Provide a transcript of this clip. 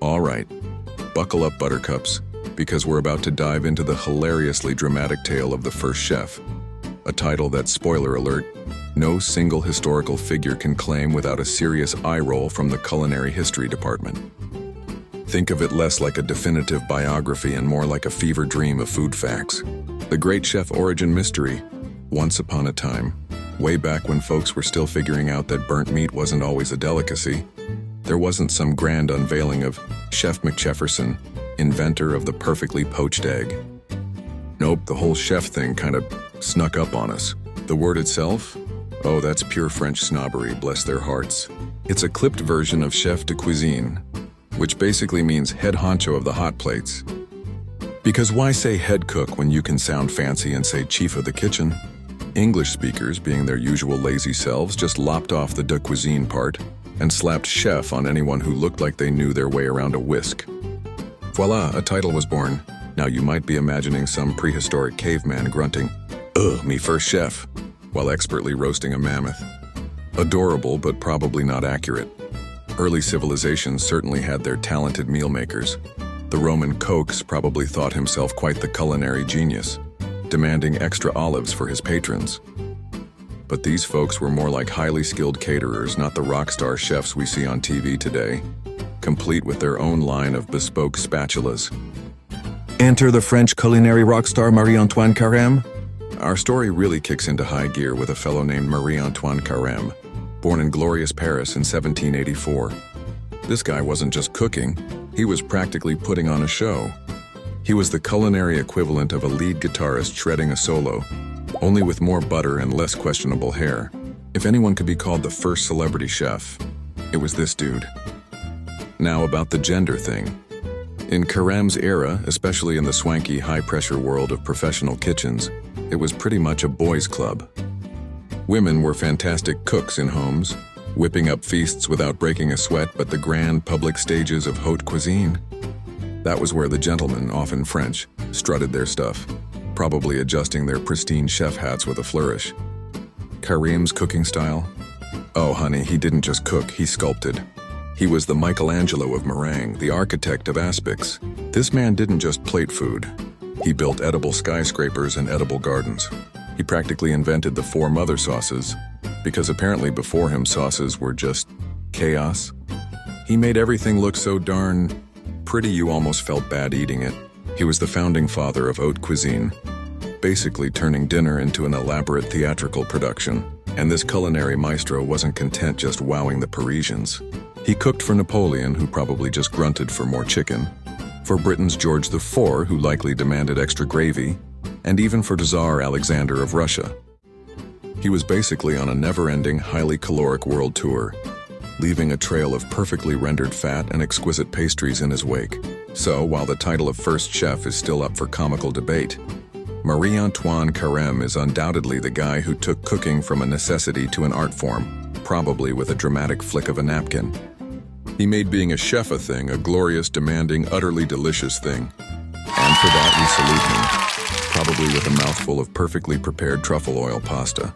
All right, buckle up, buttercups, because we're about to dive into the hilariously dramatic tale of the first chef, a title that, spoiler alert, no single historical figure can claim without a serious eye roll from the culinary history department. Think of it less like a definitive biography and more like a fever dream of food facts. The great chef origin mystery. Once upon a time, way back when folks were still figuring out that burnt meat wasn't always a delicacy, there wasn't some grand unveiling of Chef McJefferson, inventor of the perfectly poached egg. Nope, the whole chef thing kind of snuck up on us. The word itself? Oh, that's pure French snobbery, bless their hearts. It's a clipped version of chef de cuisine, which basically means head honcho of the hot plates. Because why say head cook when you can sound fancy and say chief of the kitchen? English speakers, being their usual lazy selves, just lopped off the de cuisine part and slapped chef on anyone who looked like they knew their way around a whisk. Voila, a title was born. Now you might be imagining some prehistoric caveman grunting, "Ugh, me first chef," while expertly roasting a mammoth. Adorable, but probably not accurate. Early civilizations certainly had their talented meal makers. The Roman Coques probably thought himself quite the culinary genius, demanding extra olives for his patrons. But these folks were more like highly skilled caterers, not the rock star chefs we see on TV today, complete with their own line of bespoke spatulas. Enter the French culinary rock star Marie-Antoine Carême. Our story really kicks into high gear with a fellow named Marie-Antoine Carême, born in glorious Paris in 1784. This guy wasn't just cooking, he was practically putting on a show. He was the culinary equivalent of a lead guitarist shredding a solo, only with more butter and less questionable hair. If anyone could be called the first celebrity chef, it was this dude. Now about the gender thing. In Carême's era, especially in the swanky, high-pressure world of professional kitchens, it was pretty much a boys' club. Women were fantastic cooks in homes, whipping up feasts without breaking a sweat, but the grand public stages of haute cuisine, that was where the gentlemen, often French, strutted their stuff, probably adjusting their pristine chef hats with a flourish. Carême's cooking style? Oh honey, he didn't just cook, he sculpted. He was the Michelangelo of meringue, the architect of aspics. This man didn't just plate food. He built edible skyscrapers and edible gardens. He practically invented the 4 mother sauces, because apparently before him sauces were just chaos. He made everything look so darn pretty you almost felt bad eating it. He was the founding father of haute cuisine, basically turning dinner into an elaborate theatrical production. And this culinary maestro wasn't content just wowing the Parisians. He cooked for Napoleon, who probably just grunted for more chicken, for Britain's George IV, who likely demanded extra gravy, and even for Tsar Alexander of Russia. He was basically on a never-ending, highly caloric world tour, leaving a trail of perfectly rendered fat and exquisite pastries in his wake. So, while the title of first chef is still up for comical debate, Marie-Antoine Carême is undoubtedly the guy who took cooking from a necessity to an art form, probably with a dramatic flick of a napkin. He made being a chef a thing, a glorious, demanding, utterly delicious thing. And for that we salute him, probably with a mouthful of perfectly prepared truffle oil pasta.